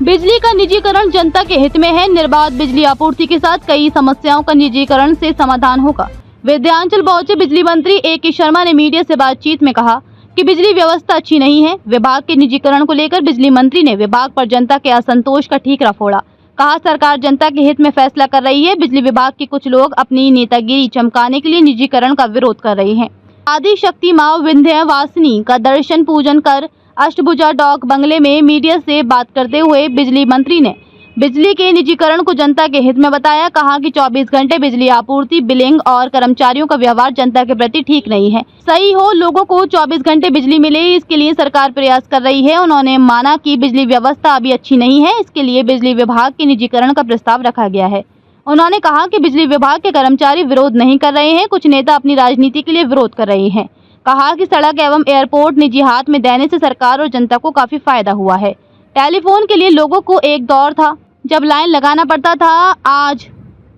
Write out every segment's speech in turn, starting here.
बिजली का निजीकरण जनता के हित में है। निर्बाध बिजली आपूर्ति के साथ कई समस्याओं का निजीकरण से समाधान होगा। विंध्याचल पहुंचे बिजली मंत्री ए.के. शर्मा ने मीडिया से बातचीत में कहा कि बिजली व्यवस्था अच्छी नहीं है। विभाग के निजीकरण को लेकर बिजली मंत्री ने विभाग पर जनता के असंतोष का ठीकरा फोड़ा। कहा, सरकार जनता के हित में फैसला कर रही है। बिजली विभाग के कुछ लोग अपनी नेतागिरी चमकाने के लिए निजीकरण का विरोध कर रहे हैं। आदि शक्ति मां विंध्यवासिनी का दर्शन पूजन कर अष्टभुजा डॉक बंगले में मीडिया से बात करते हुए बिजली मंत्री ने बिजली के निजीकरण को जनता के हित में बताया। कहा कि 24 घंटे बिजली आपूर्ति, बिलिंग और कर्मचारियों का व्यवहार जनता के प्रति ठीक नहीं है। सही हो, लोगों को 24 घंटे बिजली मिले, इसके लिए सरकार प्रयास कर रही है। उन्होंने माना कि बिजली व्यवस्था अभी अच्छी नहीं है, इसके लिए बिजली विभाग के निजीकरण का प्रस्ताव रखा गया है। उन्होंने कहा कि बिजली विभाग के कर्मचारी विरोध नहीं कर रहे हैं, कुछ नेता अपनी राजनीति के लिए विरोध कर रहे हैं। कहा कि सड़क एवं एयरपोर्ट निजी हाथ में देने से सरकार और जनता को काफी फायदा हुआ है। टेलीफोन के लिए लोगों को एक दौर था जब लाइन लगाना पड़ता था, आज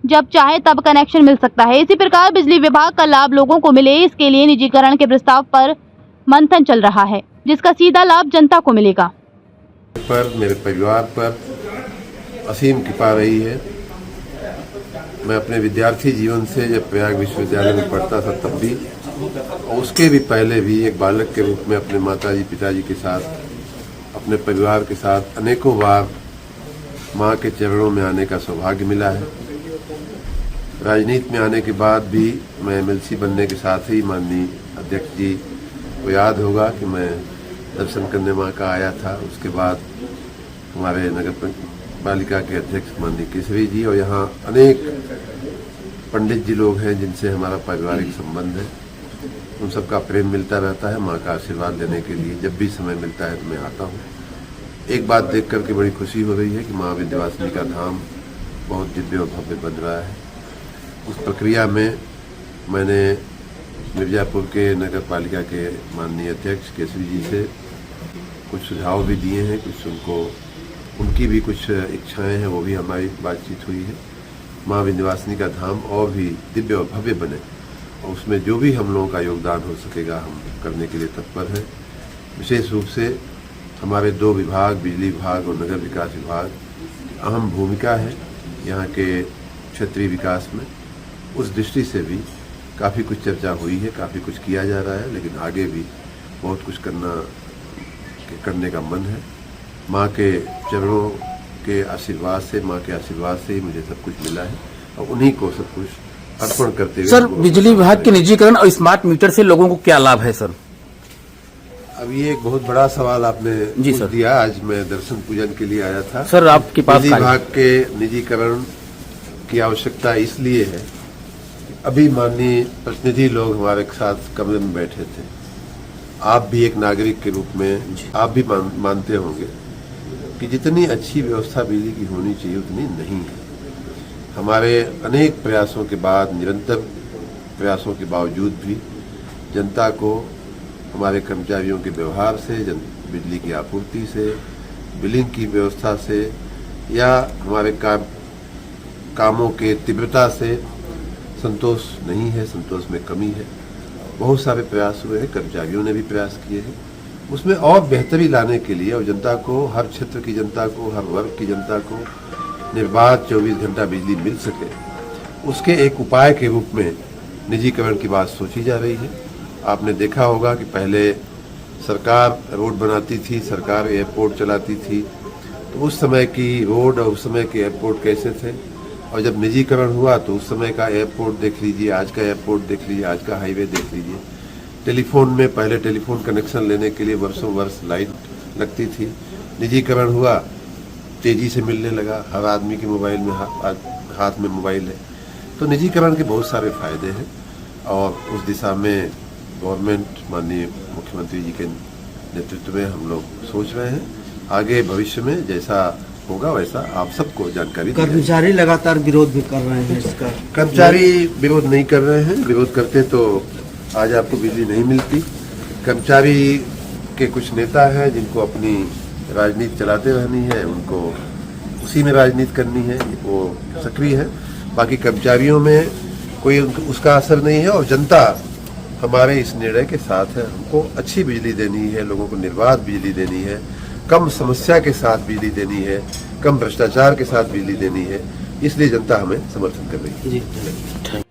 जब चाहे तब कनेक्शन मिल सकता है। इसी प्रकार बिजली विभाग का लाभ लोगों को मिले, इसके लिए निजीकरण के प्रस्ताव पर मंथन चल रहा है, जिसका सीधा लाभ जनता को मिलेगा। पर मेरे परिवार पर असीम कृपा रही है। मैं अपने विद्यार्थी जीवन से जब प्रयाग विश्वविद्यालय में पढ़ता था तब भी, और उसके भी पहले भी एक बालक के रूप में अपने माताजी पिताजी के साथ, अपने परिवार के साथ अनेकों बार माँ के चरणों में आने का सौभाग्य मिला है। राजनीति में आने के बाद भी मैं एमएलसी बनने के साथ ही माननीय अध्यक्ष जी को याद होगा कि मैं दर्शन करने माँ का आया था। उसके बाद हमारे नगर पालिका के अध्यक्ष माननीय केसरी जी, और यहाँ अनेक पंडित जी लोग हैं जिनसे हमारा पारिवारिक संबंध है। उन सबका प्रेम मिलता रहता है। माँ का आशीर्वाद लेने के लिए जब भी समय मिलता है तो मैं आता हूँ। एक बात देख करके बड़ी खुशी हो रही है कि माँ विंध्यवासिनी का धाम बहुत दिव्य और भव्य बन रहा है। उस प्रक्रिया में मैंने मिर्जापुर के नगर पालिका के माननीय अध्यक्ष केसरी जी से कुछ सुझाव भी दिए हैं, कुछ उनकी भी कुछ इच्छाएं हैं, वो भी हमारी बातचीत हुई है। माँ विंध्यवासिनी का धाम और भी दिव्य और भव्य बने, और उसमें जो भी हम लोगों का योगदान हो सकेगा हम करने के लिए तत्पर हैं। विशेष रूप से हमारे दो विभाग, बिजली विभाग और नगर विकास विभाग, अहम भूमिका है यहाँ के क्षेत्रीय विकास में। उस दृष्टि से भी काफ़ी कुछ चर्चा हुई है, काफ़ी कुछ किया जा रहा है, लेकिन आगे भी बहुत कुछ करने का मन है। माँ के चरणों के आशीर्वाद से, माँ के आशीर्वाद से ही मुझे सब कुछ मिला है, और उन्हीं को सब कुछ अर्पण करते हुए। सर, बिजली विभाग के निजीकरण और स्मार्ट मीटर से लोगों को क्या लाभ है सर? अब ये एक बहुत बड़ा सवाल आपने जी पूछ दिया। आज मैं दर्शन पूजन के लिए आया था। सर, आपके पास बिजली विभाग के निजीकरण की आवश्यकता इसलिए है, अभी माननीय प्रतिनिधि लोग हमारे साथ कमरे में बैठे थे। आप भी एक नागरिक के रूप में आप भी मानते होंगे कि जितनी अच्छी व्यवस्था बिजली की होनी चाहिए उतनी नहीं है। हमारे अनेक प्रयासों के बाद, निरंतर प्रयासों के बावजूद भी जनता को हमारे कर्मचारियों के व्यवहार से, बिजली की आपूर्ति से, बिलिंग की व्यवस्था से, या हमारे कामों के तीव्रता से संतोष नहीं है, संतोष में कमी है। बहुत सारे प्रयास हुए हैं, कर्मचारियों ने भी प्रयास किए हैं। उसमें और बेहतरी लाने के लिए, और जनता को, हर क्षेत्र की जनता को, हर वर्ग की जनता को निर्बाध 24 घंटा बिजली मिल सके, उसके एक उपाय के रूप में निजीकरण की बात सोची जा रही है। आपने देखा होगा कि पहले सरकार रोड बनाती थी, सरकार एयरपोर्ट चलाती थी, तो उस समय की रोड और उस समय के एयरपोर्ट कैसे थे, और जब निजीकरण हुआ तो उस समय का एयरपोर्ट देख लीजिए, आज का एयरपोर्ट देख लीजिए, आज का हाईवे देख लीजिए। टेलीफोन में पहले टेलीफोन कनेक्शन लेने के लिए वर्षों वर्ष लाइन लगती थी। निजीकरण हुआ, तेजी से मिलने लगा, हर आदमी के मोबाइल में हाथ में मोबाइल है। तो निजीकरण के बहुत सारे फायदे हैं, और उस दिशा में गवर्नमेंट, माननीय मुख्यमंत्री जी के नेतृत्व में हम लोग सोच रहे हैं। आगे भविष्य में जैसा होगा वैसा आप सबको जानकारी। कर्मचारी लगातार विरोध भी कर रहे हैं इसका। कर्मचारी विरोध नहीं कर रहे हैं, विरोध करते तो आज आपको बिजली नहीं मिलती। कर्मचारी के कुछ नेता हैं जिनको अपनी राजनीति चलाते रहनी है, उनको उसी में राजनीति करनी है, वो सक्रिय है। बाकी कर्मचारियों में कोई उसका असर नहीं है, और जनता हमारे इस निर्णय के साथ है। हमको अच्छी बिजली देनी है, लोगों को निर्बाध बिजली देनी है, कम समस्या के साथ बिजली देनी है, कम भ्रष्टाचार के साथ बिजली देनी है, इसलिए जनता हमें समर्थन कर रही है। जी